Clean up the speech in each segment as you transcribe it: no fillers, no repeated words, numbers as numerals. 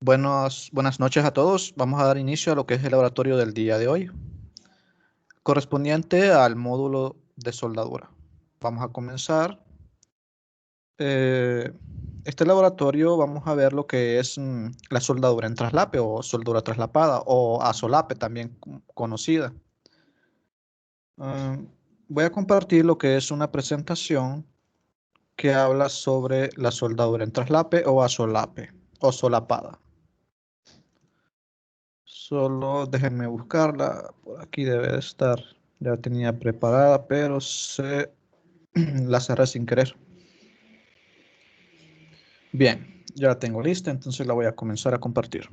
Buenas noches a todos. Vamos a dar inicio a lo que es el laboratorio del día de hoy, correspondiente al módulo de soldadura. Vamos a comenzar. eh, este laboratorio vamos a ver lo que es la soldadura en traslape o soldadura traslapada o a solape también conocida. Ah, Voy a compartir lo que es una presentación que habla sobre la soldadura en traslape o a solape o solapada. Solo déjenme buscarla. Por aquí debe de estar. Ya la tenía preparada, pero se la cerré sin querer. Bien, ya la tengo lista, entonces la voy a comenzar a compartir.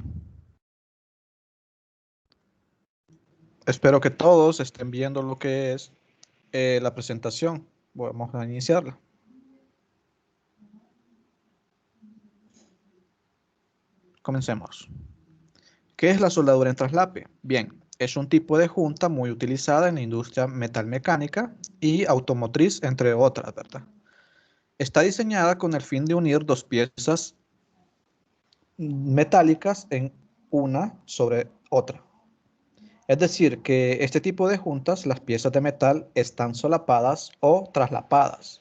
Espero que todos estén viendo lo que es la presentación. Vamos a iniciarla. Comencemos. ¿Qué es la soldadura en traslape? Bien, es un tipo de junta muy utilizada en la industria metalmecánica y automotriz, entre otras, ¿verdad? Está diseñada con el fin de unir dos piezas metálicas en una sobre otra. Es decir, que este tipo de juntas, las piezas de metal están solapadas o traslapadas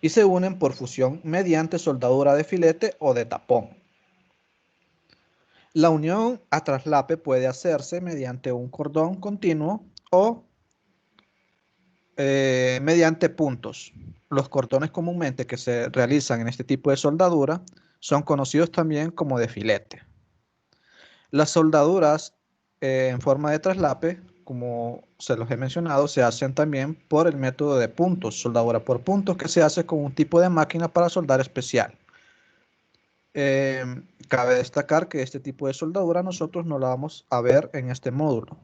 y se unen por fusión mediante soldadura de filete o de tapón. La unión a traslape puede hacerse mediante un cordón continuo o mediante puntos. Los cordones comúnmente que se realizan en este tipo de soldadura son conocidos también como de filete. Las soldaduras en forma de traslape, como se los he mencionado, se hacen también por el método de puntos, soldadura por puntos, que se hace con un tipo de máquina para soldar especial. Cabe destacar que este tipo de soldadura nosotros no la vamos a ver en este módulo.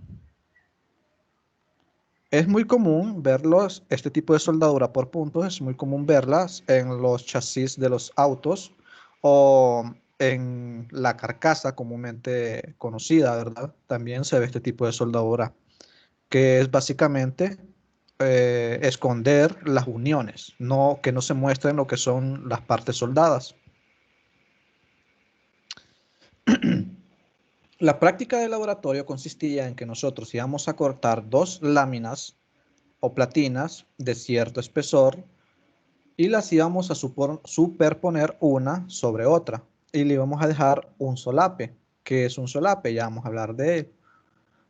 Es muy común verlos, este tipo de soldadura por puntos, es muy común verlas en los chasis de los autos o en la carcasa comúnmente conocida, ¿verdad? También se ve este tipo de soldadura, que es básicamente esconder las uniones, no que no se muestren lo que son las partes soldadas. La práctica de laboratorio consistía en que nosotros íbamos a cortar dos láminas o platinas de cierto espesor y las íbamos a superponer una sobre otra y le íbamos a dejar un solape. ¿Qué es un solape? Ya vamos a hablar de él.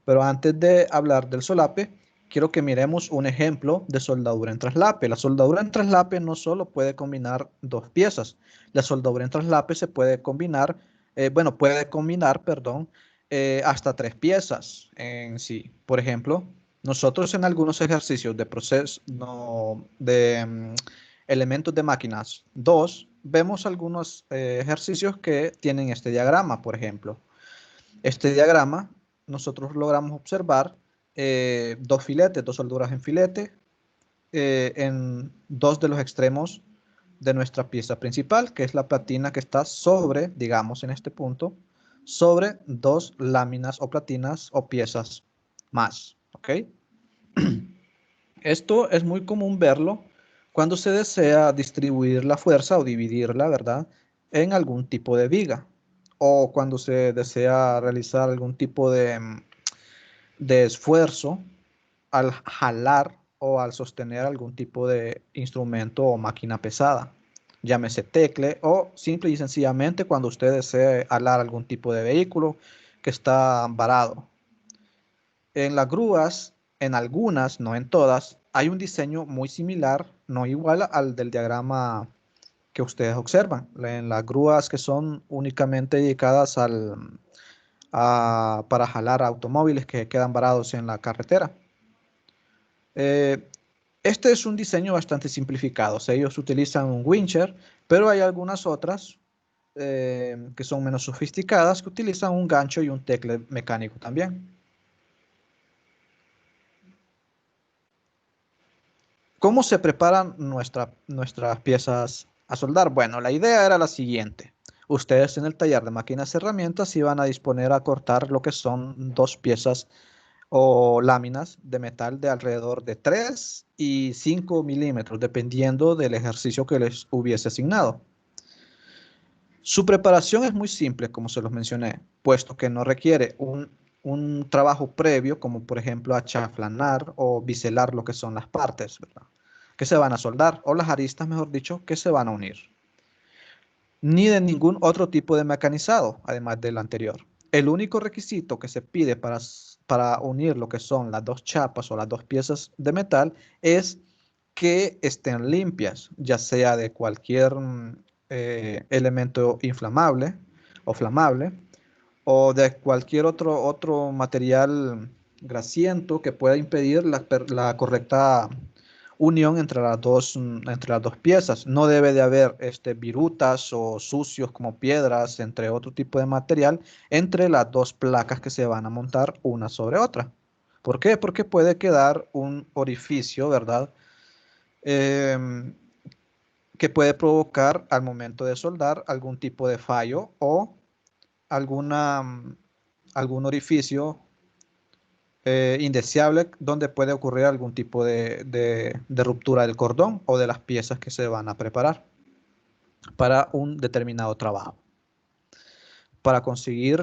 Pero antes de hablar del solape, quiero que miremos un ejemplo de soldadura en traslape. La soldadura en traslape no solo puede combinar dos piezas. La soldadura en traslape se puede combinar, puede combinar, perdón, hasta tres piezas en sí. Por ejemplo, nosotros en algunos ejercicios de proceso, no, de elementos de máquinas 2, vemos algunos ejercicios que tienen este diagrama, por ejemplo. Este diagrama, nosotros logramos observar dos filetes, dos soldaduras en filete, en dos de los extremos de nuestra pieza principal, que es la platina que está sobre, digamos en este punto, sobre dos láminas o platinas o piezas más. ¿Ok? Esto es muy común verlo cuando se desea distribuir la fuerza o dividirla, ¿verdad? En algún tipo de viga o cuando se desea realizar algún tipo de esfuerzo al jalar o al sostener algún tipo de instrumento o máquina pesada. Llámese tecle o simple y sencillamente cuando usted desee alar algún tipo de vehículo que está varado. En las grúas, en algunas, no en todas, hay un diseño muy similar, no igual al del diagrama que ustedes observan. En las grúas que son únicamente dedicadas para jalar automóviles que quedan varados en la carretera. Eh, este es un diseño bastante simplificado. O sea, ellos utilizan un wincher, pero hay algunas otras que son menos sofisticadas que utilizan un gancho y un tecle mecánico también. ¿Cómo se preparan nuestras piezas a soldar? Bueno, la idea era la siguiente. Ustedes en el taller de máquinas y herramientas iban a disponer a cortar lo que son dos piezas o láminas de metal de alrededor de 3 y 5 milímetros, dependiendo del ejercicio que les hubiese asignado. Su preparación es muy simple, como se los mencioné, puesto que no requiere un trabajo previo, como por ejemplo achaflanar o biselar lo que son las partes, ¿verdad? Que se van a soldar, o las aristas, mejor dicho, que se van a unir. Ni de ningún otro tipo de mecanizado, además del anterior. El único requisito que se pide para unir lo que son las dos chapas o las dos piezas de metal es que estén limpias, ya sea de cualquier elemento inflamable o flamable, o de cualquier otro material grasiento que pueda impedir la correcta unión entre las dos piezas. No debe de haber virutas o sucios como piedras, entre otro tipo de material, entre las dos placas que se van a montar una sobre otra. ¿Por qué? Porque puede quedar un orificio, ¿verdad? Em, que puede provocar al momento de soldar algún tipo de fallo o alguna, algún orificio indeseable donde puede ocurrir algún tipo de ruptura del cordón o de las piezas que se van a preparar para un determinado trabajo. Para conseguir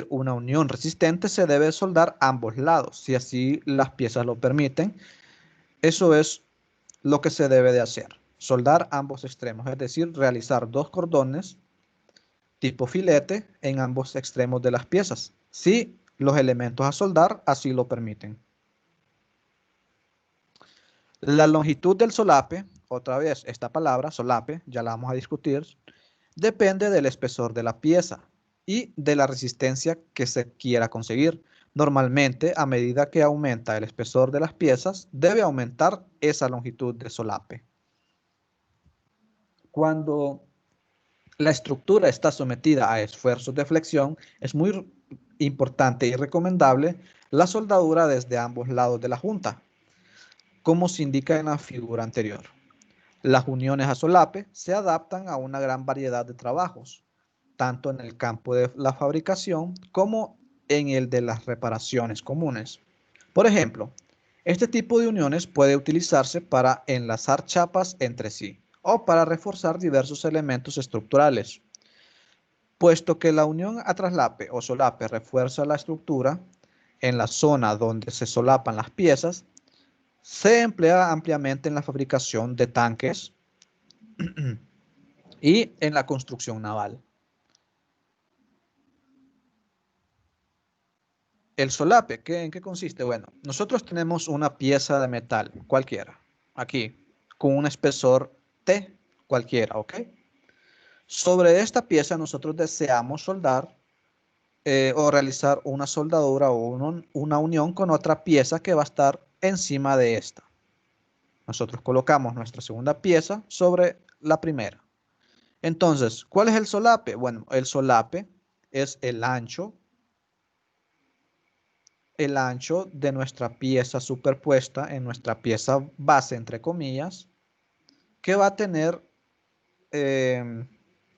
una unión resistente se debe soldar ambos lados, si así las piezas lo permiten. Eso es lo que se debe de hacer. Soldar ambos extremos, es decir, realizar dos cordones tipo filete en ambos extremos de las piezas, si los elementos a soldar así lo permiten. La longitud del solape, otra vez esta palabra, solape, ya la vamos a discutir, depende del espesor de la pieza y de la resistencia que se quiera conseguir. Normalmente, a medida que aumenta el espesor de las piezas, debe aumentar esa longitud de solape. Cuando la estructura está sometida a esfuerzos de flexión, es muy importante y recomendable la soldadura desde ambos lados de la junta, como se indica en la figura anterior. Las uniones a solape se adaptan a una gran variedad de trabajos, tanto en el campo de la fabricación como en el de las reparaciones comunes. Por ejemplo, este tipo de uniones puede utilizarse para enlazar chapas entre sí o para reforzar diversos elementos estructurales. Puesto que la unión a traslape o solape refuerza la estructura en la zona donde se solapan las piezas, se emplea ampliamente en la fabricación de tanques y en la construcción naval. El solape, ¿en qué consiste? Bueno, nosotros tenemos una pieza de metal cualquiera, aquí, con un espesor T cualquiera, ¿ok? Sobre esta pieza nosotros deseamos soldar o realizar una soldadura o una unión con otra pieza que va a estar encima de esta. Nosotros colocamos nuestra segunda pieza sobre la primera. Entonces, ¿cuál es el solape? Bueno, el solape es el ancho de nuestra pieza superpuesta en nuestra pieza base, entre comillas, que va a tener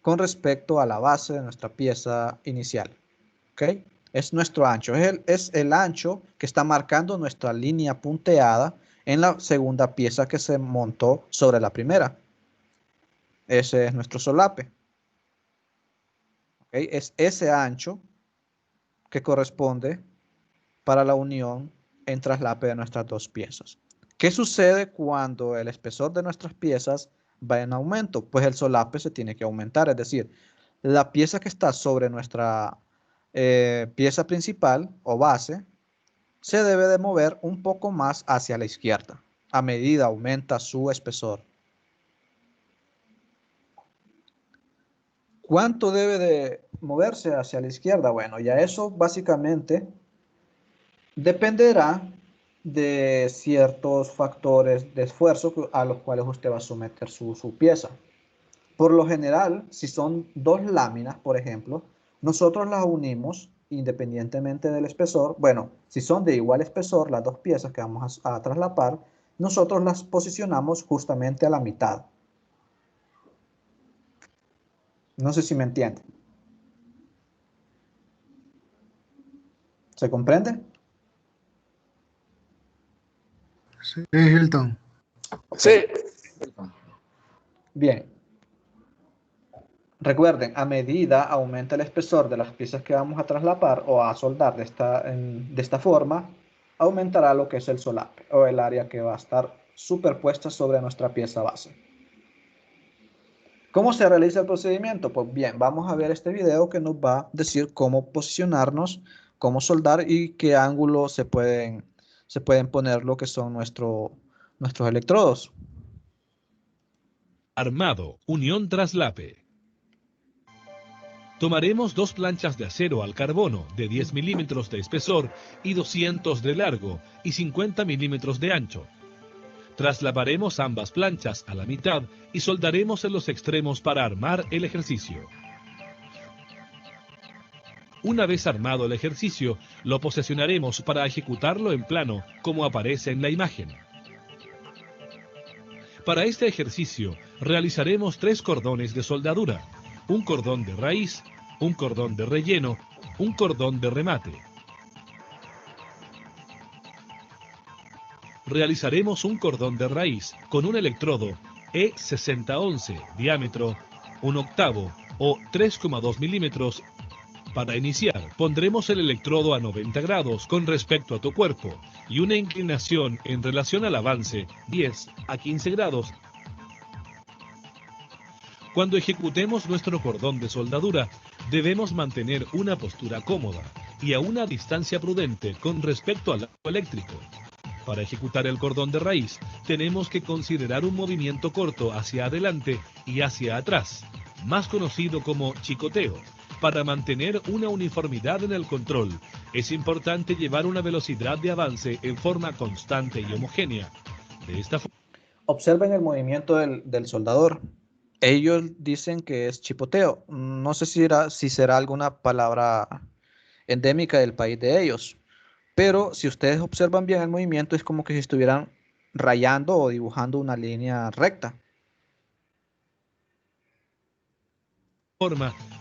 con respecto a la base de nuestra pieza inicial. ¿Ok? Es nuestro ancho, es el ancho que está marcando nuestra línea punteada en la segunda pieza que se montó sobre la primera. Ese es nuestro solape. ¿Okay? Es ese ancho que corresponde para la unión en traslape de nuestras dos piezas. ¿Qué sucede cuando el espesor de nuestras piezas va en aumento? Pues el solape se tiene que aumentar, es decir, la pieza que está sobre nuestra pieza principal o base se debe de mover un poco más hacia la izquierda a medida aumenta su espesor. ¿Cuánto debe de moverse hacia la izquierda? Bueno, ya eso básicamente dependerá de ciertos factores de esfuerzo a los cuales usted va a someter su pieza. Por lo general, si son dos láminas, por ejemplo, nosotros las unimos independientemente del espesor. Bueno, si son de igual espesor, las dos piezas que vamos a traslapar, nosotros las posicionamos justamente a la mitad. No sé si me entienden. ¿Se comprende? Sí, Hilton. Sí. Bien. Recuerden, a medida aumenta el espesor de las piezas que vamos a traslapar o a soldar de esta forma, aumentará lo que es el solape o el área que va a estar superpuesta sobre nuestra pieza base. ¿Cómo se realiza el procedimiento? Pues bien, vamos a ver este video que nos va a decir cómo posicionarnos, cómo soldar y qué ángulos se pueden poner lo que son nuestros electrodos. Armado, unión traslape. Tomaremos dos planchas de acero al carbono de 10 milímetros de espesor y 200 de largo y 50 milímetros de ancho. Traslaparemos ambas planchas a la mitad y soldaremos en los extremos para armar el ejercicio. Una vez armado el ejercicio, lo posesionaremos para ejecutarlo en plano, como aparece en la imagen. Para este ejercicio, realizaremos 3 cordones de soldadura, un cordón de raíz, un cordón de relleno, un cordón de remate. Realizaremos un cordón de raíz con un electrodo E6011, diámetro 1/8 o 3,2 milímetros. Para iniciar, pondremos el electrodo a 90 grados con respecto a tu cuerpo y una inclinación en relación al avance 10 a 15 grados. Cuando ejecutemos nuestro cordón de soldadura, debemos mantener una postura cómoda y a una distancia prudente con respecto al arco eléctrico. Para ejecutar el cordón de raíz, tenemos que considerar un movimiento corto hacia adelante y hacia atrás, más conocido como chicoteo. Para mantener una uniformidad en el control, es importante llevar una velocidad de avance en forma constante y homogénea. De esta forma, Observen el movimiento del soldador. Ellos dicen que es chipoteo. No sé si será alguna palabra endémica del país de ellos, pero si ustedes observan bien el movimiento es como que si estuvieran rayando o dibujando una línea recta.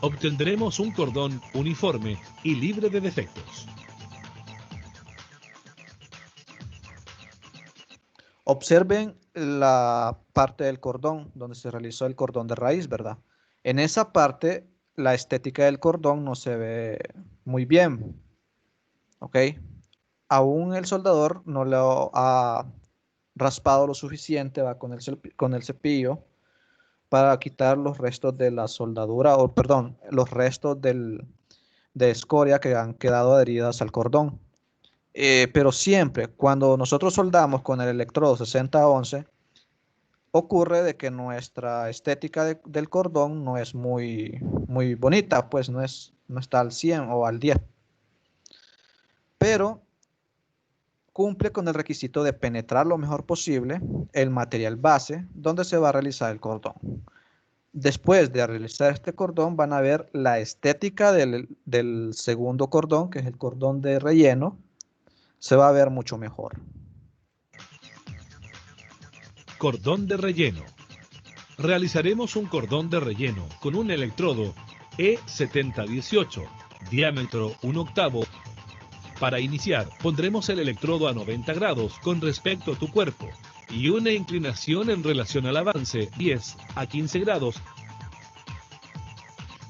obtendremos un cordón uniforme y libre de defectos. Observen la parte del cordón donde se realizó el cordón de raíz, ¿verdad? En esa parte la estética del cordón no se ve muy bien, ¿ok? Aún el soldador no lo ha raspado lo suficiente, va con el cepillo para quitar los restos de la soldadura, o perdón, los restos de escoria que han quedado adheridas al cordón. Pero siempre, cuando nosotros soldamos con el electrodo 6011, ocurre de que nuestra estética del cordón no es muy bonita, pues no está al 100 o al 10, pero cumple con el requisito de penetrar lo mejor posible el material base donde se va a realizar el cordón. Después de realizar este cordón van a ver la estética del segundo cordón, que es el cordón de relleno, se va a ver mucho mejor. Cordón de relleno. Realizaremos un cordón de relleno con un electrodo E7018, diámetro 1/8. Para iniciar, pondremos el electrodo a 90 grados con respecto a tu cuerpo y una inclinación en relación al avance 10 a 15 grados.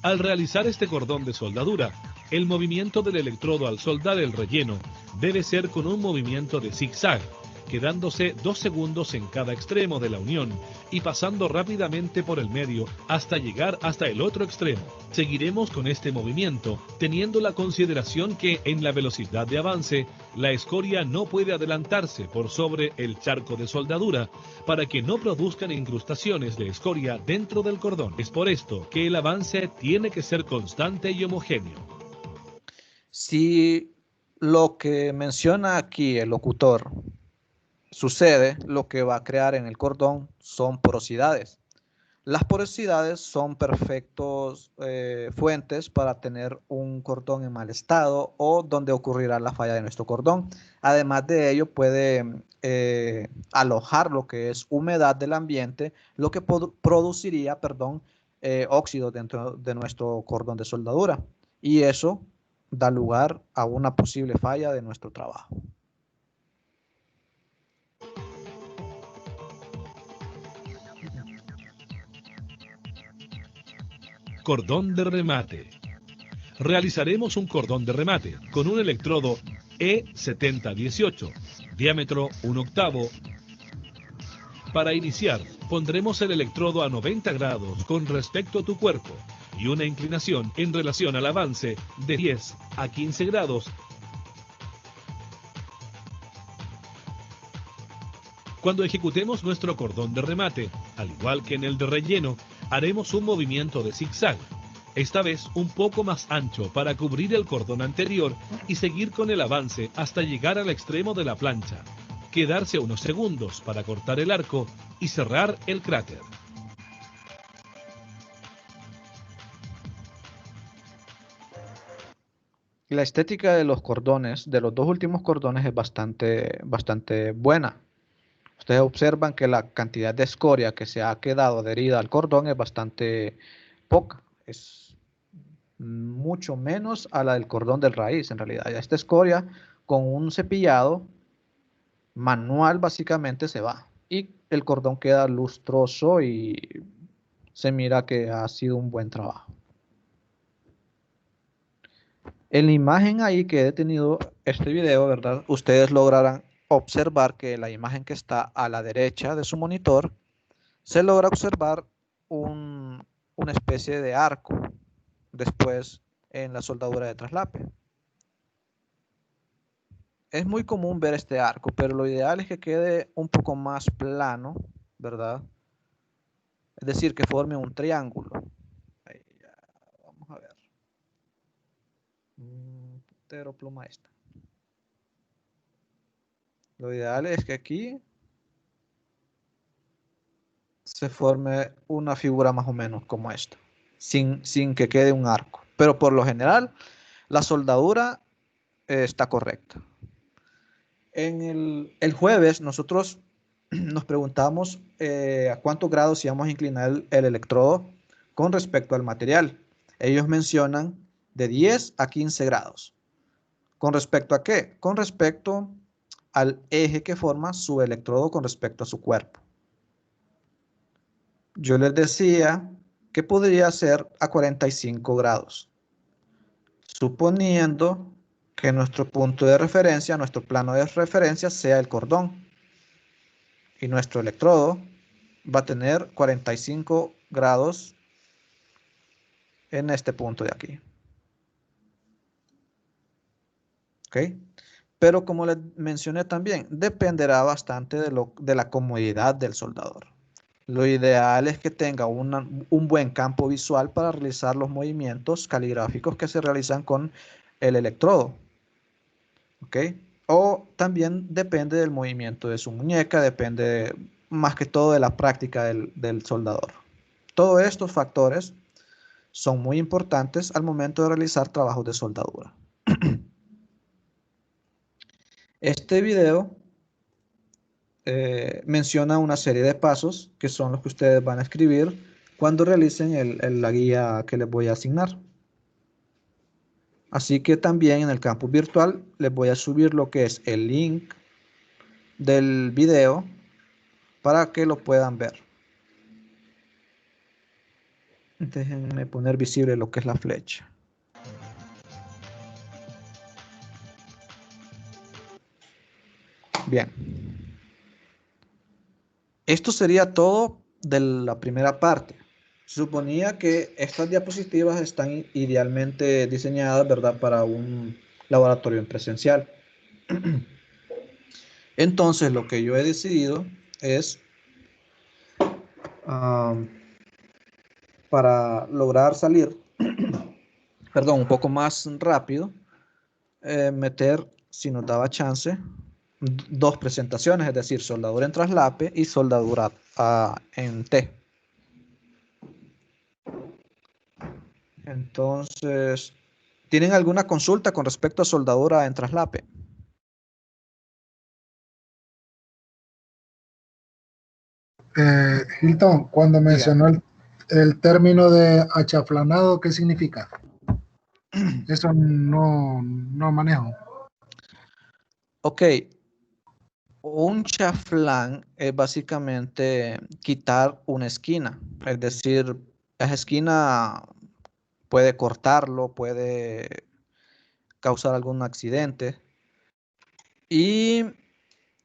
Al realizar este cordón de soldadura, el movimiento del electrodo al soldar el relleno debe ser con un movimiento de zigzag, quedándose 2 segundos en cada extremo de la unión y pasando rápidamente por el medio hasta llegar hasta el otro extremo. Seguiremos con este movimiento, teniendo la consideración que en la velocidad de avance, la escoria no puede adelantarse por sobre el charco de soldadura para que no produzcan incrustaciones de escoria dentro del cordón. Es por esto que el avance tiene que ser constante y homogéneo. Si lo que menciona aquí el locutor sucede, lo que va a crear en el cordón son porosidades. Las porosidades son perfectos fuentes para tener un cordón en mal estado o donde ocurrirá la falla de nuestro cordón. Además de ello, puede alojar lo que es humedad del ambiente, lo que produciría, perdón, óxido dentro de nuestro cordón de soldadura. Y eso da lugar a una posible falla de nuestro trabajo. Cordón de remate. Realizaremos un cordón de remate con un electrodo E7018, diámetro 1/8. Para iniciar, pondremos el electrodo a 90 grados con respecto a tu cuerpo y una inclinación en relación al avance de 10 a 15 grados. Cuando ejecutemos nuestro cordón de remate, al igual que en el de relleno, haremos un movimiento de zigzag, esta vez un poco más ancho para cubrir el cordón anterior y seguir con el avance hasta llegar al extremo de la plancha. Quedarse unos segundos para cortar el arco y cerrar el cráter. La estética de los cordones, de los dos últimos cordones, es bastante buena. Ustedes observan que la cantidad de escoria que se ha quedado adherida al cordón es bastante poca. Es mucho menos a la del cordón del raíz, en realidad. Esta escoria, con un cepillado manual, básicamente se va. Y el cordón queda lustroso y se mira que ha sido un buen trabajo. En la imagen ahí que he detenido este video, ¿verdad? Ustedes lograrán observar que la imagen que está a la derecha de su monitor, se logra observar una especie de arco después en la soldadura de traslape. Es muy común ver este arco, pero lo ideal es que quede un poco más plano, ¿verdad? Es decir, que forme un triángulo. Ahí ya, vamos a ver. Pero pluma esta. Lo ideal es que aquí se forme una figura más o menos como esta, sin que quede un arco. Pero por lo general, la soldadura está correcta. En el jueves nosotros nos preguntamos a cuántos grados íbamos a inclinar el electrodo con respecto al material. Ellos mencionan de 10 a 15 grados. ¿Con respecto a qué? Con respecto al eje que forma su electrodo con respecto a su cuerpo. Yo les decía que podría ser a 45 grados, suponiendo que nuestro punto de referencia, nuestro plano de referencia sea el cordón. Y nuestro electrodo va a tener 45 grados en este punto de aquí. ¿Ok? Pero como les mencioné también, dependerá bastante de la comodidad del soldador. Lo ideal es que tenga un buen campo visual para realizar los movimientos caligráficos que se realizan con el electrodo. ¿Ok? O también depende del movimiento de su muñeca, depende más que todo de la práctica del soldador. Todos estos factores son muy importantes al momento de realizar trabajos de soldadura. Este video menciona una serie de pasos que son los que ustedes van a escribir cuando realicen la guía que les voy a asignar. Así que también en el campus virtual les voy a subir lo que es el link del video para que lo puedan ver. Déjenme poner visible lo que es la flecha. Bien. Esto sería todo de la primera parte. Se suponía que estas diapositivas están idealmente diseñadas, ¿verdad?, para un laboratorio en presencial. Entonces, lo que yo he decidido es, para lograr salir, perdón, un poco más rápido, meter, si nos daba chance, dos presentaciones, es decir, soldadura en traslape y soldadura en T. Entonces, ¿tienen alguna consulta con respecto a soldadura en traslape? Hilton, cuando mencionó el término de achaflanado, ¿qué significa? Eso no manejo. Ok, un chaflán es básicamente quitar una esquina, es decir, esa esquina puede cortarlo, puede causar algún accidente. Y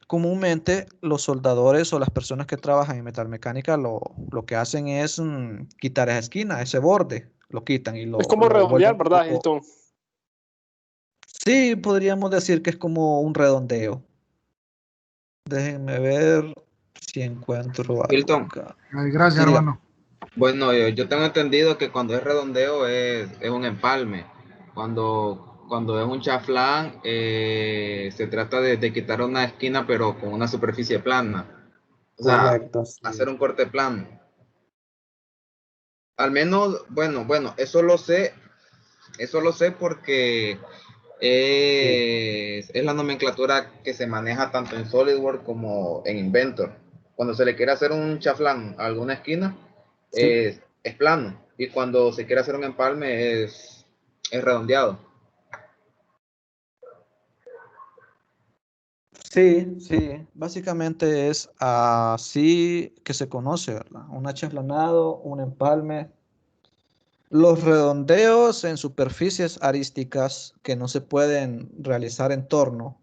comúnmente los soldadores o las personas que trabajan en metalmecánica lo que hacen es quitar esa esquina, ese borde, lo quitan y Es como lo vuelven redondear, un ¿verdad, poco. Hilton? Sí, podríamos decir que es como un redondeo. Déjenme ver si encuentro algo Hilton, acá. Ay, gracias, Sí, dígame. hermano. bueno, yo tengo entendido que cuando es redondeo es un empalme. Cuando es un chaflán, se trata de quitar una esquina, pero con una superficie plana. O sea, Correcto, hacer sí. un corte plano. Al menos, bueno, eso lo sé porque Sí, es la nomenclatura que se maneja tanto en SolidWorks como en Inventor. Cuando se le quiere hacer un chaflán a alguna esquina, sí, es plano. Y cuando se quiere hacer un empalme, es redondeado. sí, sí. Básicamente es así que se conoce, ¿verdad? Un achaflanado, un empalme. Los redondeos en superficies arísticas que no se pueden realizar en torno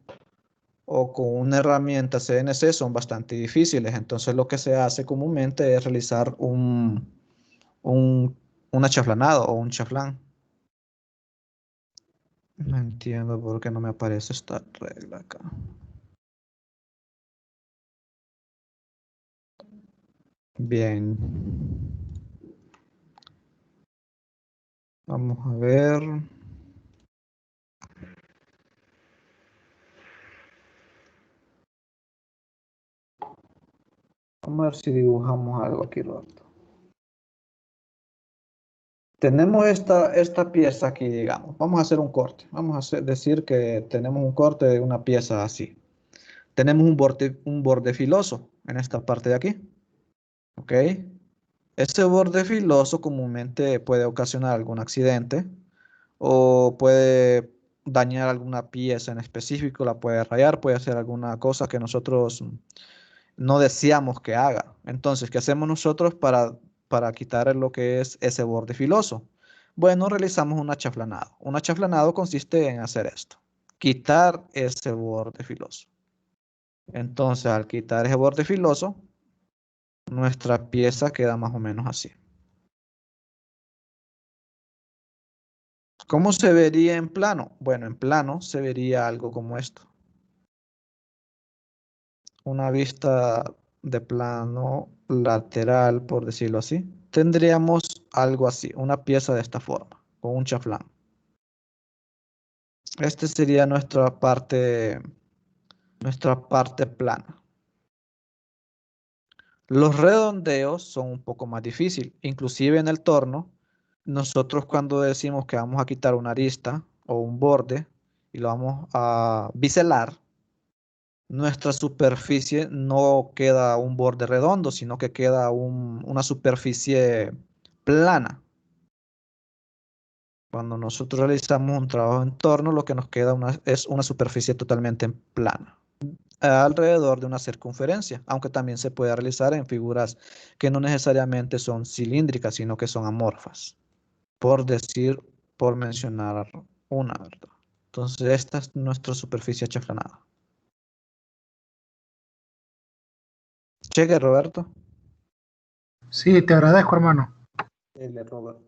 o con una herramienta CNC son bastante difíciles. Entonces lo que se hace comúnmente es realizar un, un achaflanado o un chaflán. No entiendo por qué no me aparece esta regla acá. Bien. Vamos a ver. Vamos a ver si dibujamos algo aquí, Roberto. Tenemos esta pieza aquí, digamos. Vamos a hacer un corte. Vamos a decir que tenemos un corte de una pieza así. Tenemos un borde filoso en esta parte de aquí. ¿Ok? Ese borde filoso comúnmente puede ocasionar algún accidente o puede dañar alguna pieza en específico, la puede rayar, puede hacer alguna cosa que nosotros no deseamos que haga. Entonces, ¿qué hacemos nosotros para quitar lo que es ese borde filoso? Bueno, realizamos un achaflanado. Un achaflanado consiste en hacer esto, quitar ese borde filoso. Entonces, al quitar ese borde filoso, nuestra pieza queda más o menos así. ¿Cómo se vería en plano? Bueno, en plano se vería algo como esto. Una vista de plano lateral, por decirlo así. Tendríamos algo así, una pieza de esta forma, con un chaflán. Este sería nuestra parte plana. Los redondeos son un poco más difíciles. Inclusive en el torno, nosotros cuando decimos que vamos a quitar una arista o un borde y lo vamos a biselar, nuestra superficie no queda un borde redondo, sino que queda una superficie plana. Cuando nosotros realizamos un trabajo en torno, lo que nos queda es una superficie totalmente plana, alrededor de una circunferencia, aunque también se puede realizar en figuras que no necesariamente son cilíndricas, sino que son amorfas, por mencionar una, ¿verdad? Entonces, esta es nuestra superficie achaflanada. Cheque, Roberto. Sí, te agradezco, hermano. Dele, Robert.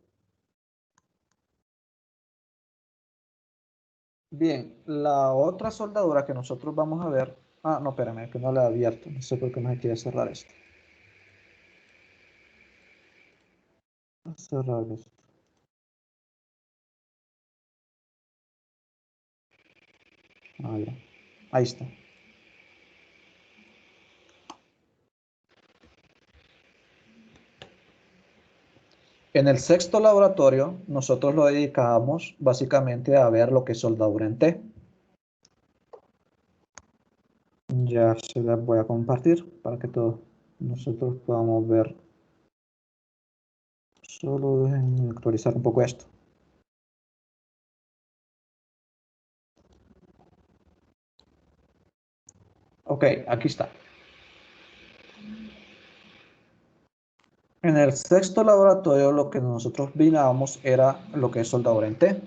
Bien, la otra soldadura que nosotros vamos a ver. Ah, no, espérame, que no la he abierto. No sé por qué no se quiere cerrar esto. Voy a cerrar esto. Ah, ya. Ahí está. En el sexto laboratorio, nosotros lo dedicamos básicamente a ver lo que es soldadura en T. Ya se las voy a compartir para que todos nosotros podamos ver. Solo déjenme actualizar un poco esto. Ok, aquí está. En el sexto laboratorio lo que nosotros mirábamos era lo que es soldadura en T.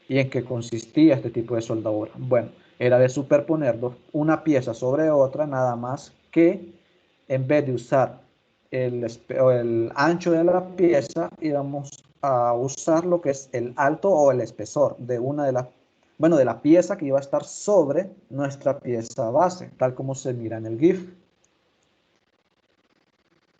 ¿Y en qué consistía este tipo de soldadura? Bueno, era de superponer una pieza sobre otra, nada más que en vez de usar el ancho de la pieza, íbamos a usar lo que es el alto o el espesor de una de las, bueno, de la pieza que iba a estar sobre nuestra pieza base, tal como se mira en el GIF.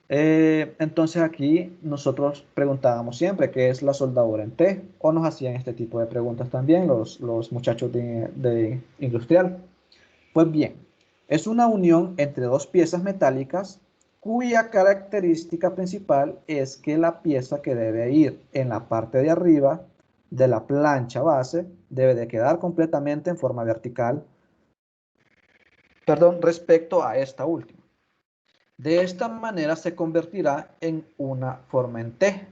Entonces aquí nosotros preguntábamos siempre qué es la soldadura en T, o nos hacían este tipo de preguntas también los muchachos de industrial. Pues bien, es una unión entre dos piezas metálicas cuya característica principal es que la pieza que debe ir en la parte de arriba de la plancha base debe de quedar completamente en forma vertical, perdón, respecto a esta última. De esta manera se convertirá en una forma en T.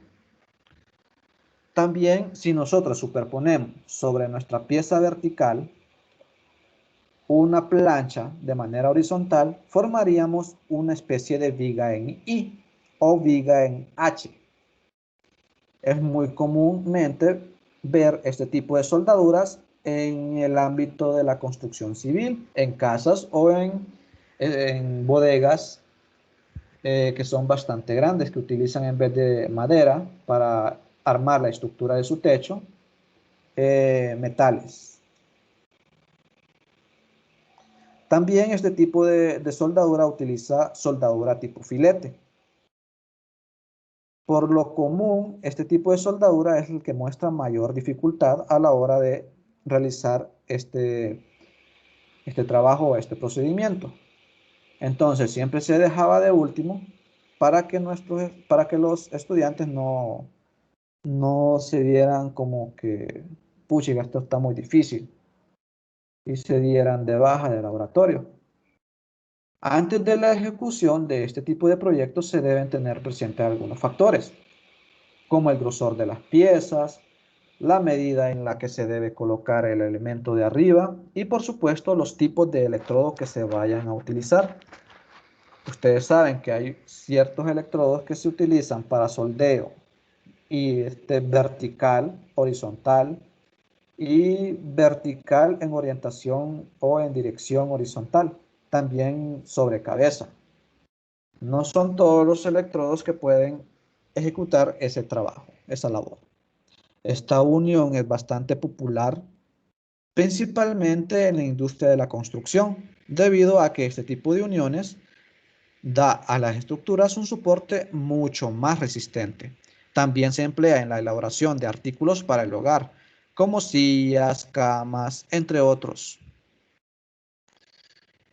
También, si nosotros superponemos sobre nuestra pieza vertical una plancha de manera horizontal, formaríamos una especie de viga en I o viga en H. Es muy comúnmente ver este tipo de soldaduras en el ámbito de la construcción civil, en casas o en bodegas que son bastante grandes, que utilizan en vez de madera para armar la estructura de su techo, metales. También este tipo de soldadura utiliza soldadura tipo filete. Por lo común, este tipo de soldadura es el que muestra mayor dificultad a la hora de realizar este trabajo o este procedimiento. Entonces, siempre se dejaba de último para que los estudiantes no se dieran como que, pucha, esto está muy difícil, y se dieran de baja del laboratorio. Antes de la ejecución de este tipo de proyectos se deben tener presentes algunos factores, como el grosor de las piezas, la medida en la que se debe colocar el elemento de arriba y por supuesto los tipos de electrodos que se vayan a utilizar. Ustedes saben que hay ciertos electrodos que se utilizan para soldeo y vertical, horizontal y vertical en orientación o en dirección horizontal, también sobre cabeza. No son todos los electrodos que pueden ejecutar ese trabajo, esa labor. Esta unión es bastante popular, principalmente en la industria de la construcción, debido a que este tipo de uniones da a las estructuras un soporte mucho más resistente. También se emplea en la elaboración de artículos para el hogar, como sillas, camas, entre otros.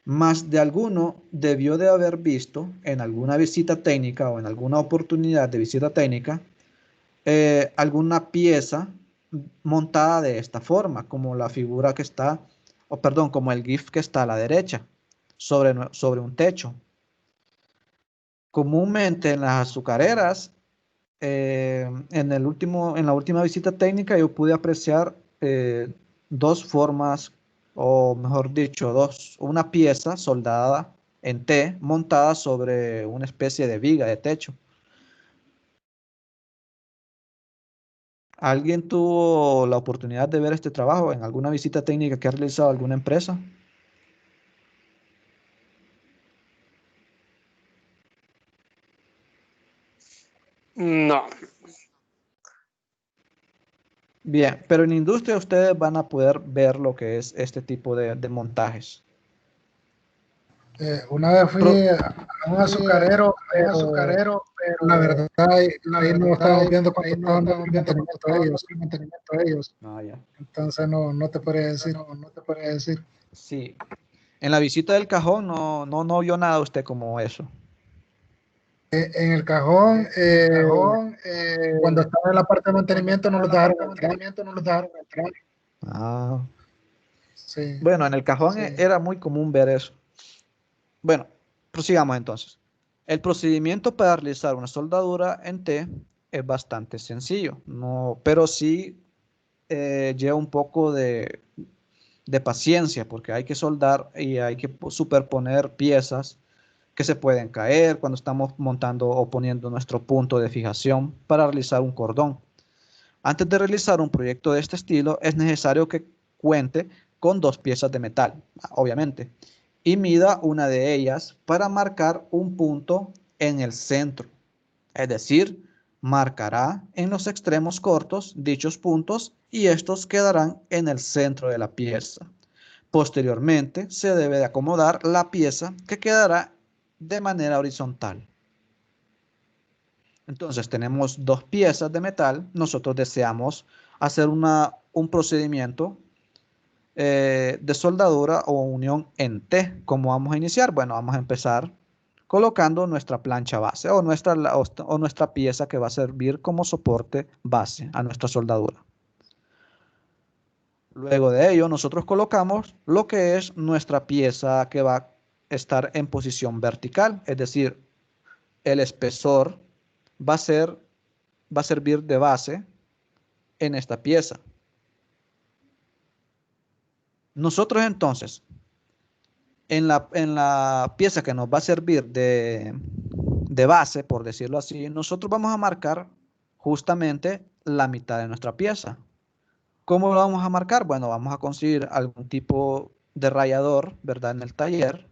Más de alguno debió de haber visto en alguna visita técnica o en alguna oportunidad de visita técnica alguna pieza montada de esta forma, como la figura que está, o perdón, como el GIF que está a la derecha, sobre un techo. Comúnmente en las azucareras, en la última visita técnica yo pude apreciar dos formas, o mejor dicho, una pieza soldada en T montada sobre una especie de viga de techo. ¿Alguien tuvo la oportunidad de ver este trabajo en alguna visita técnica que ha realizado alguna empresa? No. Bien, pero en industria ustedes van a poder ver lo que es este tipo de montajes. Una vez fui a un azucarero, pero la verdad, ahí no estábamos viendo cuánto estaban dando el mantenimiento de ellos. Ah, ya. Entonces no te podría decir, no te podría decir. Sí. En la visita del cajón no vio nada usted como eso. En el cajón, cuando estaba en la parte de mantenimiento no los dejaron entrar. Ah. Sí. Bueno, en el cajón Sí. era muy común ver eso. Bueno, prosigamos entonces. El procedimiento para realizar una soldadura en T es bastante sencillo, pero sí lleva un poco de paciencia porque hay que soldar y hay que superponer piezas que se pueden caer cuando estamos montando o poniendo nuestro punto de fijación para realizar un cordón. Antes de realizar un proyecto de este estilo, es necesario que cuente con 2 piezas de metal, obviamente, y mida una de ellas para marcar un punto en el centro. Es decir, marcará en los extremos cortos dichos puntos y estos quedarán en el centro de la pieza. Posteriormente, se debe de acomodar la pieza que quedará de manera horizontal. Entonces, tenemos 2 piezas de metal. Nosotros deseamos hacer un procedimiento de soldadura o unión en T. ¿Cómo vamos a iniciar? Bueno, vamos a empezar colocando nuestra plancha base o nuestra pieza que va a servir como soporte base a nuestra soldadura. Luego de ello, nosotros colocamos lo que es nuestra pieza que va a estar en posición vertical, es decir, el espesor va a servir de base en esta pieza. Nosotros entonces, en la pieza que nos va a servir de base, por decirlo así, nosotros vamos a marcar justamente la mitad de nuestra pieza. ¿Cómo lo vamos a marcar? Bueno, vamos a conseguir algún tipo de rayador, ¿verdad? En el taller.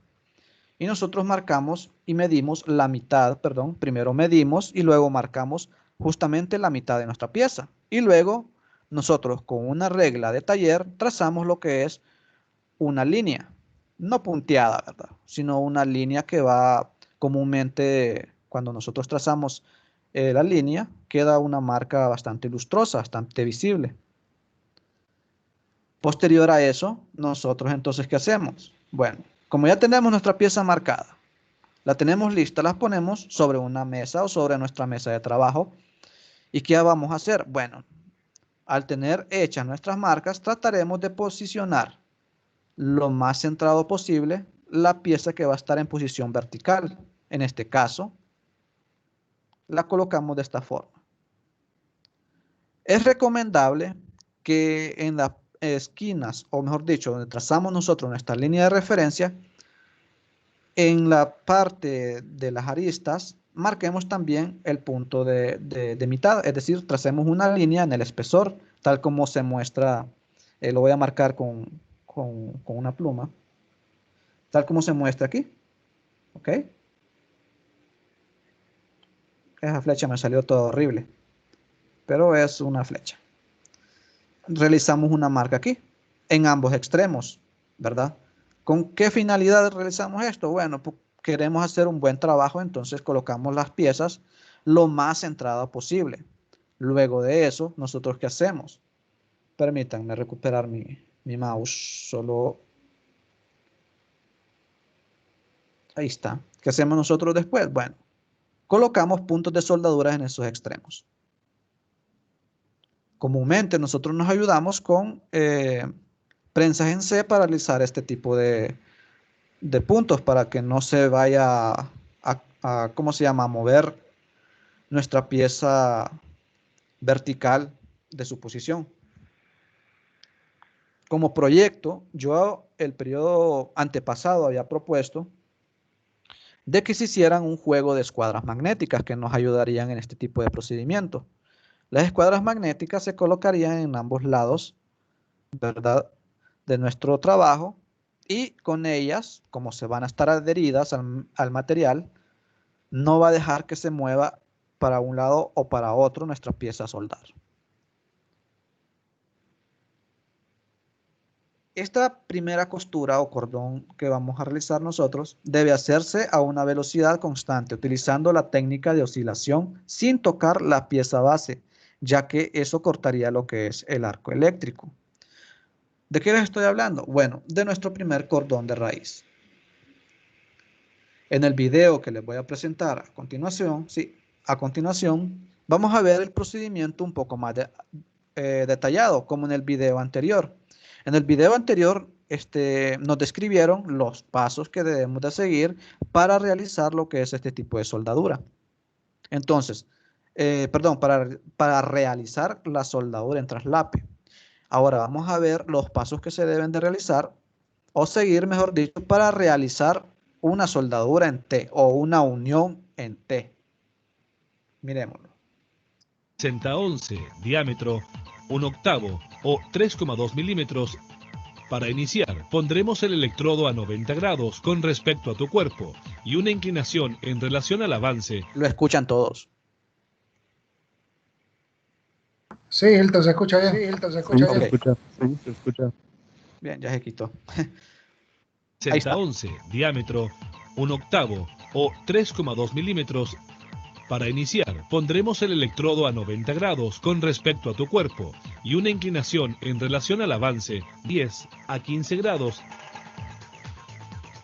Y nosotros marcamos y medimos la mitad, perdón, primero medimos y luego marcamos justamente la mitad de nuestra pieza. Y luego nosotros con una regla de taller trazamos lo que es una línea, no punteada, ¿verdad? Sino una línea que va comúnmente, cuando nosotros trazamos la línea, queda una marca bastante lustrosa, bastante visible. Posterior a eso, nosotros entonces, ¿qué hacemos? Bueno, como ya tenemos nuestra pieza marcada, la tenemos lista, la ponemos sobre una mesa o sobre nuestra mesa de trabajo. ¿Y qué vamos a hacer? Bueno, al tener hechas nuestras marcas, trataremos de posicionar lo más centrado posible la pieza que va a estar en posición vertical. En este caso, la colocamos de esta forma. Es recomendable que en las esquinas, o mejor dicho, donde trazamos nosotros nuestra línea de referencia, en la parte de las aristas, marquemos también el punto de mitad, es decir, tracemos una línea en el espesor, tal como se muestra, lo voy a marcar con una pluma, tal como se muestra aquí, ¿ok? Esa flecha me salió todo horrible, pero es una flecha. Realizamos una marca aquí, en ambos extremos, ¿verdad? ¿Con qué finalidad realizamos esto? Bueno, pues queremos hacer un buen trabajo, entonces colocamos las piezas lo más centrada posible. Luego de eso, ¿nosotros qué hacemos? Permítanme recuperar mi mouse, solo... Ahí está. ¿Qué hacemos nosotros después? Bueno, colocamos puntos de soldadura en esos extremos. Comúnmente nosotros nos ayudamos con prensas en C para realizar este tipo de puntos para que no se vaya a ¿cómo se llama? A mover nuestra pieza vertical de su posición. Como proyecto, yo el periodo antepasado había propuesto de que se hicieran un juego de escuadras magnéticas que nos ayudarían en este tipo de procedimiento. Las escuadras magnéticas se colocarían en ambos lados, ¿verdad?, de nuestro trabajo, y con ellas, como se van a estar adheridas al material, no va a dejar que se mueva para un lado o para otro nuestra pieza a soldar. Esta primera costura o cordón que vamos a realizar nosotros debe hacerse a una velocidad constante, utilizando la técnica de oscilación sin tocar la pieza base, ya que eso cortaría lo que es el arco eléctrico. ¿De qué les estoy hablando? Bueno, de nuestro primer cordón de raíz. En el video que les voy a presentar a continuación, vamos a ver el procedimiento un poco más detallado, como en el video anterior. En el video anterior nos describieron los pasos que debemos de seguir para realizar lo que es este tipo de soldadura. Entonces, para realizar la soldadura en traslape. Ahora vamos a ver los pasos que se deben de realizar o seguir, mejor dicho, para realizar una soldadura en T o una unión en T. Miremoslo. 6011, diámetro 1/8 o 3,2 milímetros. Para iniciar, pondremos el electrodo a 90 grados con respecto a tu cuerpo y una inclinación en relación al avance. Lo escuchan todos. Sí, Hilton, se escucha bien. Sí, Hilton, se escucha bien. Ok. Se escucha. Bien, ya se quitó. 6011, diámetro 1/8 o 3,2 milímetros. Para iniciar, pondremos el electrodo a 90 grados con respecto a tu cuerpo y una inclinación en relación al avance 10 a 15 grados.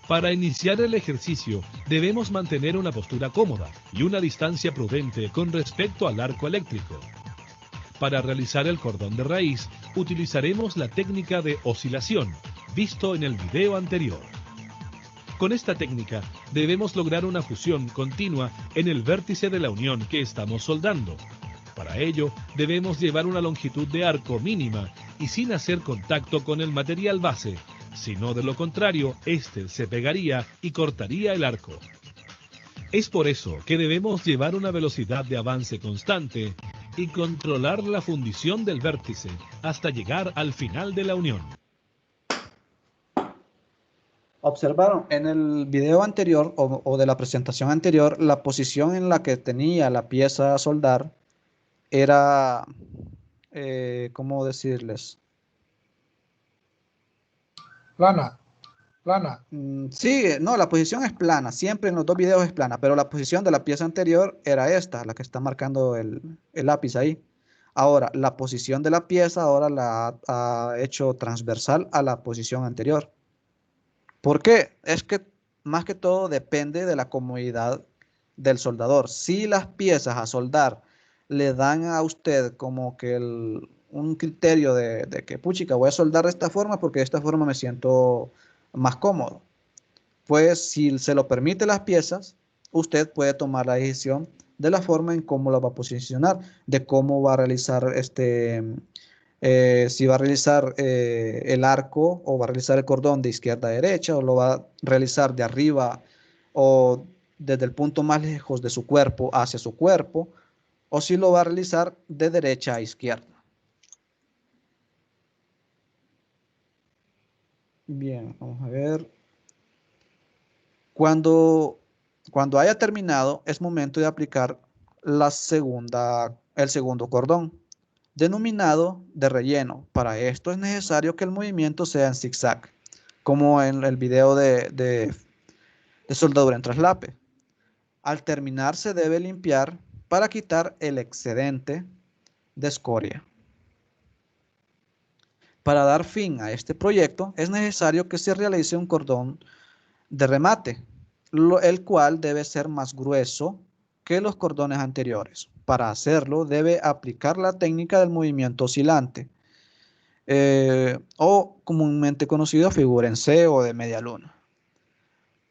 Para iniciar el ejercicio, debemos mantener una postura cómoda y una distancia prudente con respecto al arco eléctrico. Para realizar el cordón de raíz, utilizaremos la técnica de oscilación, visto en el video anterior. Con esta técnica, debemos lograr una fusión continua en el vértice de la unión que estamos soldando. Para ello, debemos llevar una longitud de arco mínima y sin hacer contacto con el material base, sino de lo contrario, este se pegaría y cortaría el arco. Es por eso que debemos llevar una velocidad de avance constante y controlar la fundición del vértice hasta llegar al final de la unión. Observaron en el video anterior o de la presentación anterior, la posición en la que tenía la pieza a soldar era, ¿cómo decirles? Plana. Sí, no, la posición es plana, siempre en los dos videos es plana, pero la posición de la pieza anterior era esta, la que está marcando el lápiz ahí. Ahora, la posición de la pieza ahora la ha hecho transversal a la posición anterior. ¿Por qué? Es que más que todo depende de la comodidad del soldador. Si las piezas a soldar le dan a usted como que un criterio de que, puchica, voy a soldar de esta forma porque de esta forma me siento más cómodo. Pues si se lo permite las piezas, usted puede tomar la decisión de la forma en cómo la va a posicionar, de cómo va a realizar si va a realizar el arco o va a realizar el cordón de izquierda a derecha o lo va a realizar de arriba o desde el punto más lejos de su cuerpo hacia su cuerpo o si lo va a realizar de derecha a izquierda. Bien, vamos a ver. Cuando haya terminado, es momento de aplicar el segundo cordón, denominado de relleno. Para esto es necesario que el movimiento sea en zigzag, como en el video de soldadura en traslape. Al terminar se debe limpiar para quitar el excedente de escoria. Para dar fin a este proyecto es necesario que se realice un cordón de remate, el cual debe ser más grueso que los cordones anteriores. Para hacerlo debe aplicar la técnica del movimiento oscilante o comúnmente conocido figura en C o de media luna.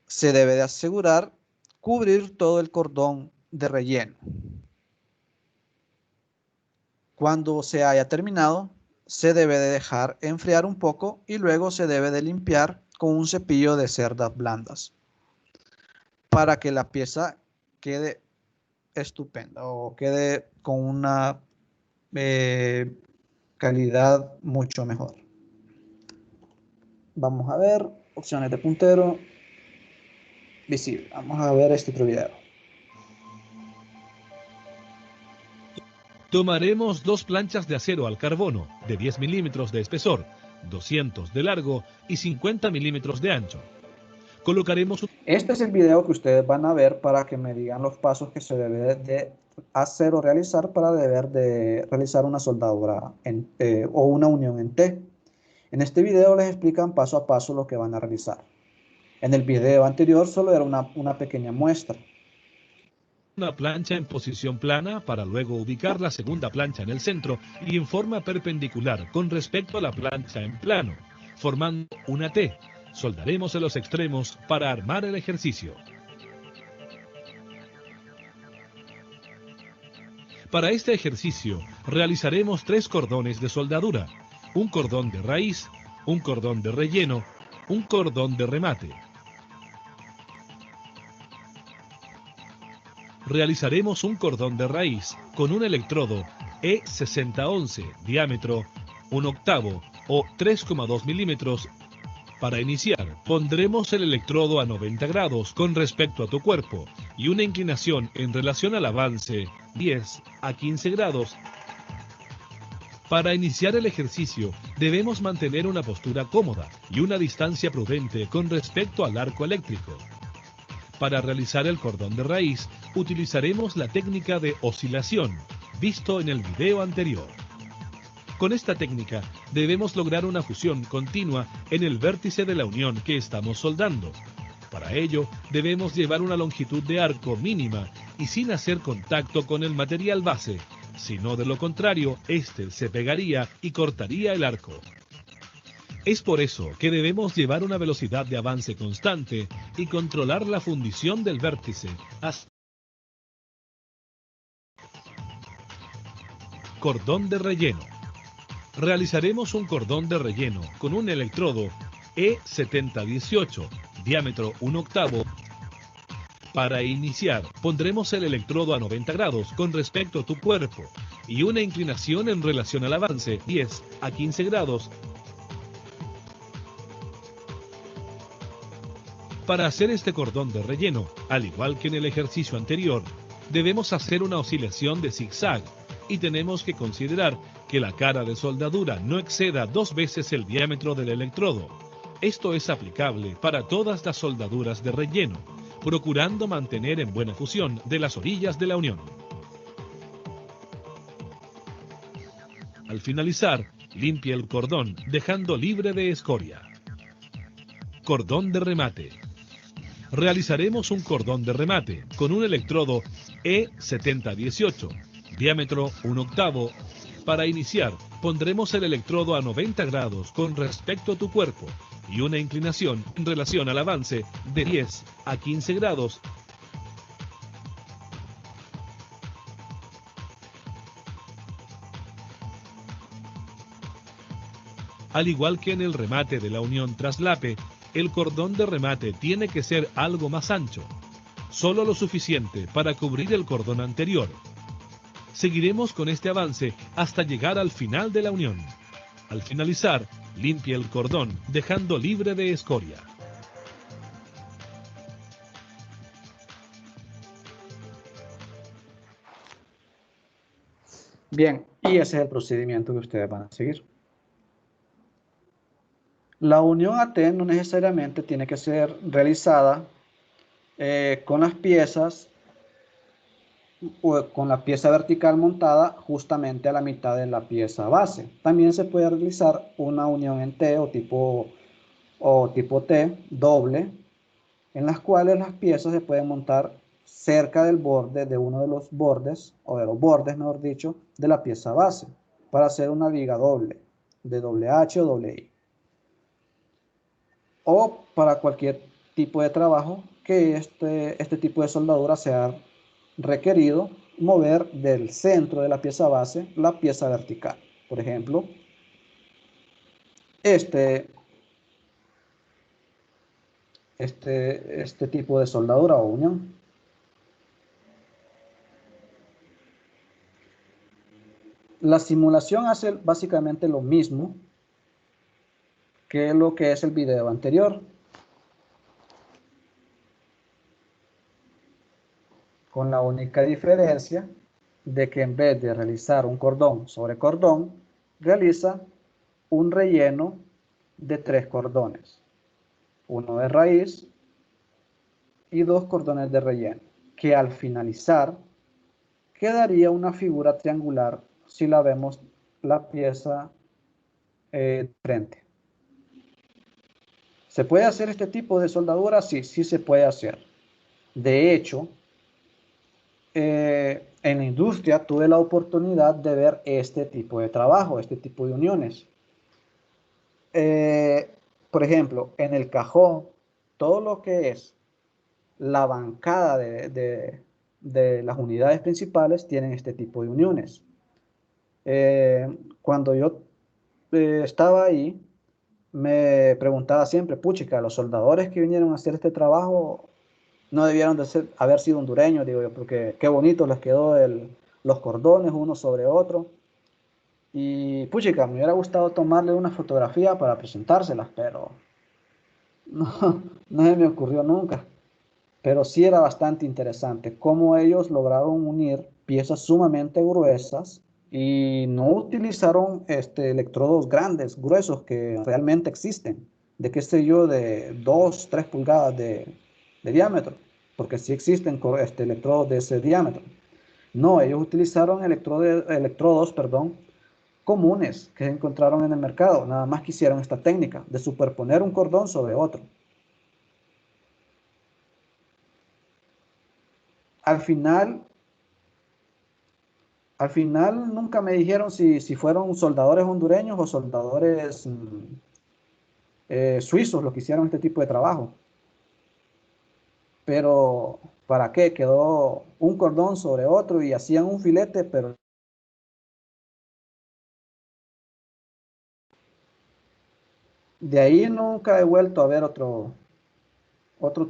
Se debe de asegurar cubrir todo el cordón de relleno. Cuando se haya terminado, se debe de dejar enfriar un poco y luego se debe de limpiar con un cepillo de cerdas blandas para que la pieza quede estupenda o quede con una calidad mucho mejor. Vamos a ver opciones de puntero visible. Vamos a ver este otro video. Tomaremos 2 planchas de acero al carbono de 10 milímetros de espesor, 200 de largo y 50 milímetros de ancho. Colocaremos... Este es el video que ustedes van a ver para que me digan los pasos que se debe de hacer o realizar para deber de realizar una soldadura o una unión en T. En este video les explican paso a paso lo que van a realizar. En el video anterior solo era una pequeña muestra. Una plancha en posición plana para luego ubicar la segunda plancha en el centro y en forma perpendicular con respecto a la plancha en plano, formando una T. Soldaremos en los extremos para armar el ejercicio. Para este ejercicio realizaremos 3 cordones de soldadura, un cordón de raíz, un cordón de relleno, un cordón de remate. Realizaremos un cordón de raíz con un electrodo E6011, diámetro 1/8 o 3,2 milímetros. Para iniciar, pondremos el electrodo a 90 grados con respecto a tu cuerpo y una inclinación en relación al avance 10 a 15 grados. Para iniciar el ejercicio, debemos mantener una postura cómoda y una distancia prudente con respecto al arco eléctrico. Para realizar el cordón de raíz, utilizaremos la técnica de oscilación, visto en el video anterior. Con esta técnica, debemos lograr una fusión continua en el vértice de la unión que estamos soldando. Para ello, debemos llevar una longitud de arco mínima y sin hacer contacto con el material base, sino de lo contrario, este se pegaría y cortaría el arco. Es por eso que debemos llevar una velocidad de avance constante y controlar la fundición del vértice. Cordón de relleno. Realizaremos un cordón de relleno con un electrodo E7018, diámetro 1/8. Para iniciar, pondremos el electrodo a 90 grados con respecto a tu cuerpo y una inclinación en relación al avance 10 a 15 grados. Para hacer este cordón de relleno, al igual que en el ejercicio anterior, debemos hacer una oscilación de zigzag y tenemos que considerar que la cara de soldadura no exceda 2 veces el diámetro del electrodo. Esto es aplicable para todas las soldaduras de relleno, procurando mantener en buena fusión de las orillas de la unión. Al finalizar, limpia el cordón dejando libre de escoria. Cordón de remate. Realizaremos un cordón de remate con un electrodo E7018, diámetro 1/8. Para iniciar, pondremos el electrodo a 90 grados con respecto a tu cuerpo y una inclinación en relación al avance de 10 a 15 grados. Al igual que en el remate de la unión traslape, el cordón de remate tiene que ser algo más ancho, solo lo suficiente para cubrir el cordón anterior. Seguiremos con este avance hasta llegar al final de la unión. Al finalizar, limpia el cordón dejando libre de escoria. Bien, y ese es el procedimiento que ustedes van a seguir. La unión AT no necesariamente tiene que ser realizada con las piezas o con la pieza vertical montada justamente a la mitad de la pieza base. También se puede realizar una unión en T o tipo T doble, en las cuales las piezas se pueden montar cerca del borde de uno de los bordes, o de los bordes, mejor dicho, de la pieza base, para hacer una viga doble, de doble H o doble I. O para cualquier tipo de trabajo que este tipo de soldadura sea requerido mover del centro de la pieza base la pieza vertical. Por ejemplo, este tipo de soldadura o unión. La simulación hace básicamente lo mismo que lo que es el video anterior, con la única diferencia de que en vez de realizar un cordón sobre cordón, realiza un relleno de 3 cordones, uno de raíz y 2 cordones de relleno, que al finalizar quedaría una figura triangular si la vemos la pieza de frente. ¿Se puede hacer este tipo de soldadura? Sí, sí se puede hacer. De hecho, en la industria tuve la oportunidad de ver este tipo de trabajo, este tipo de uniones. Por ejemplo, en el cajón, todo lo que es la bancada de las unidades principales tienen este tipo de uniones. Cuando yo estaba ahí, me preguntaba siempre, puchica, los soldadores que vinieron a hacer este trabajo No debieron de haber sido hondureños, digo yo, porque qué bonito les quedó los cordones uno sobre otro. Y puchica, me hubiera gustado tomarle una fotografía para presentárselas, pero no, no se me ocurrió nunca. Pero sí era bastante interesante cómo ellos lograron unir piezas sumamente gruesas y no utilizaron electrodos grandes, gruesos que realmente existen, de qué sé yo, de 2 3 pulgadas de diámetro, porque sí existen electrodos de ese diámetro. No, ellos utilizaron electrodos, perdón, comunes que se encontraron en el mercado, nada más que hicieron esta técnica de superponer un cordón sobre otro. Al final, al final nunca me dijeron si fueron soldadores hondureños o soldadores suizos los que hicieron este tipo de trabajo. Pero, ¿para qué? Quedó un cordón sobre otro y hacían un filete, pero de ahí nunca he vuelto a ver otro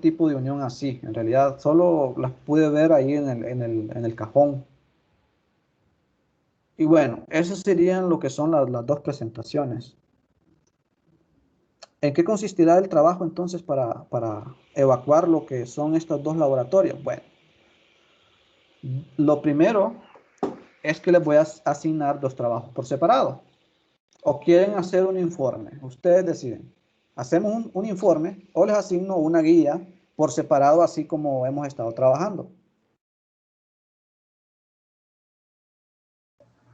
tipo de unión así. En realidad, solo las pude ver ahí en el cajón. Y bueno, esas serían lo que son las dos presentaciones. ¿En qué consistirá el trabajo entonces para evacuar lo que son estos dos laboratorios? Bueno, lo primero es que les voy a asignar dos trabajos por separado. ¿O quieren hacer un informe? Ustedes deciden. ¿Hacemos un informe o les asigno una guía por separado así como hemos estado trabajando?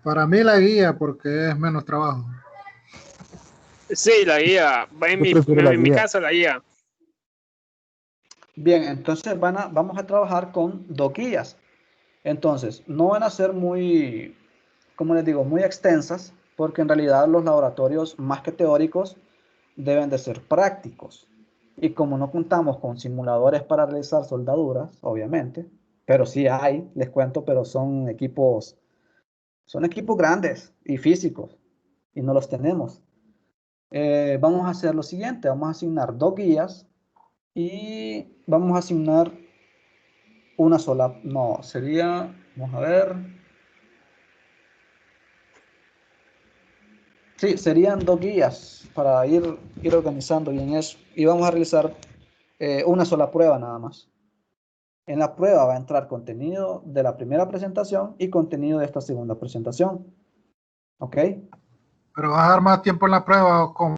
Para mí la guía, porque es menos trabajo. Sí, la guía. Yo prefiero la En mi guía. caso, la guía. Bien, entonces vamos a trabajar con dos guías. Entonces, no van a ser muy, como les digo, muy extensas, porque en realidad los laboratorios, más que teóricos, deben de ser prácticos. Y como no contamos con simuladores para realizar soldaduras, obviamente, pero sí hay, les cuento, pero son equipos grandes y físicos, y no los tenemos. Vamos a hacer lo siguiente, vamos a asignar dos guías y vamos a asignar una sola, no, sería, vamos a ver, sí, serían dos guías para ir organizando bien eso. Y vamos a realizar una sola prueba nada más. En la prueba va a entrar contenido de la primera presentación y contenido de esta segunda presentación. ¿Ok? Pero vas a dar más tiempo en la prueba o cómo.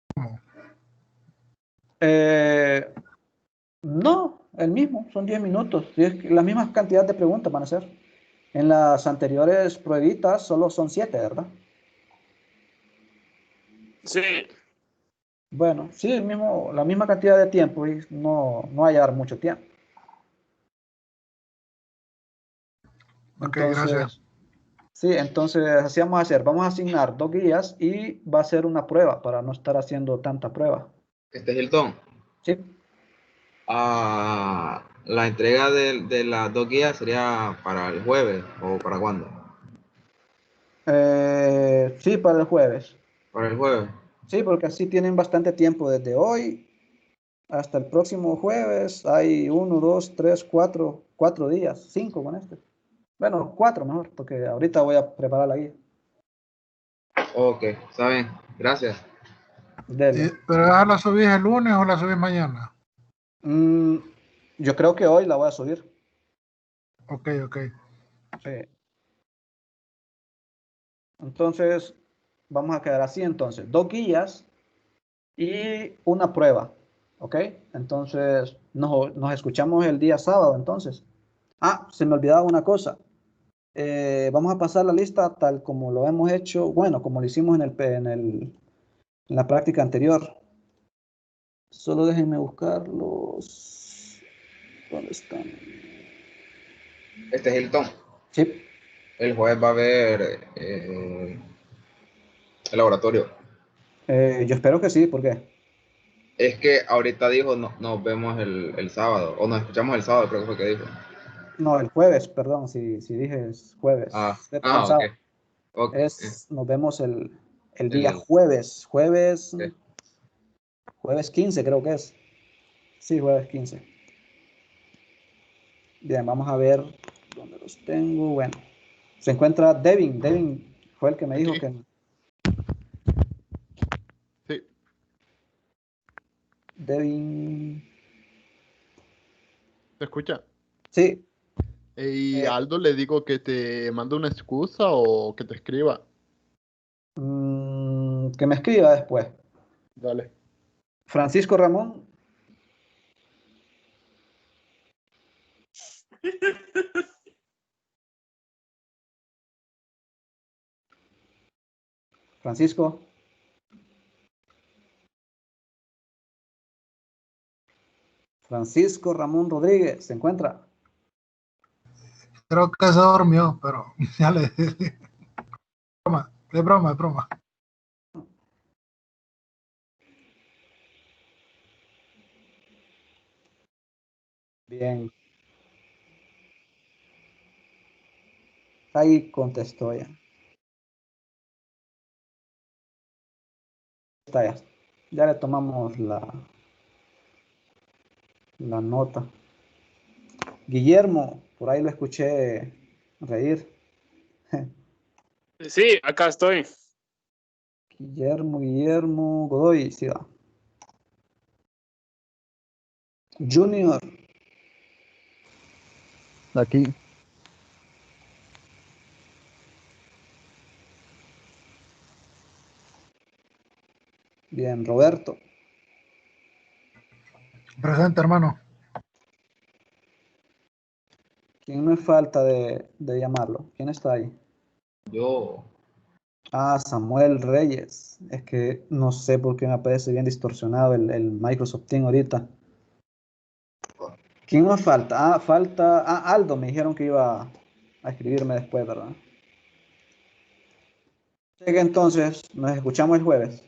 No, el mismo, son 10 minutos. La misma cantidad de preguntas van a ser. En las anteriores pruebitas solo son 7, ¿verdad? Sí. Bueno, sí, la misma cantidad de tiempo y no hay a dar mucho tiempo. Ok, Entonces, gracias. sí, entonces así vamos a hacer. Vamos a asignar dos guías y va a ser una prueba para no estar haciendo tanta prueba. Este es Hilton. Sí. La entrega de las dos guías sería para el jueves o para cuándo? Sí, para el jueves. Para el jueves. Sí, porque así tienen bastante tiempo desde hoy hasta el próximo jueves. Hay 1, 2, 3, 4 días, 5 con este. Bueno, 4 mejor, porque ahorita voy a preparar la guía. Ok, está bien. Gracias. Dele. ¿Pero la subís el lunes o la subís mañana? Yo creo que hoy la voy a subir. Ok, ok. Sí. Entonces, vamos a quedar así entonces. Dos guías y una prueba. ¿Ok? Entonces, nos escuchamos el día sábado entonces. Ah, se me olvidaba una cosa. Vamos a pasar la lista tal como lo hemos hecho, bueno, como lo hicimos en la práctica anterior. Solo déjenme buscarlos. ¿Dónde están? Este es Hilton. Sí. El jueves va a haber el laboratorio. Yo espero que sí, ¿por qué? Es que ahorita dijo nos vemos el sábado, o nos escuchamos el sábado, creo que fue que dijo. No, el jueves, perdón, si dije jueves. Perdón, Ok. sábado. Okay. Nos vemos el día jueves. Okay. Jueves 15 creo que es. Sí, jueves 15. Bien, vamos a ver dónde los tengo. Bueno, se encuentra Devin. Devin fue el que me dijo Aquí. que... Sí. Devin... ¿Te escucha? Sí. Y Aldo le digo que te mande una excusa o que te escriba. Que me escriba después. Dale. Francisco Ramón. Francisco. Francisco Ramón Rodríguez, ¿se encuentra? Creo que se durmió, pero ya le broma, es broma, es broma. Bien. Ahí contestó ya. Está ya. Ya le tomamos la nota. Guillermo, por ahí lo escuché reír. Sí, acá estoy. Guillermo Godoy, sí va. Junior, Aquí. bien. Roberto, Presente, hermano. ¿quién me falta de llamarlo? ¿Quién está ahí? Yo, Ah, Samuel Reyes. Es que no sé por qué me aparece bien distorsionado el Microsoft Teams ahorita. ¿Quién más falta? Falta. Aldo, me dijeron que iba a escribirme después, ¿verdad? Así que entonces nos escuchamos el jueves.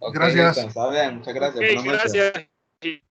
ok, Gracias. listo, está bien, muchas gracias, Ok, buenas noches. gracias.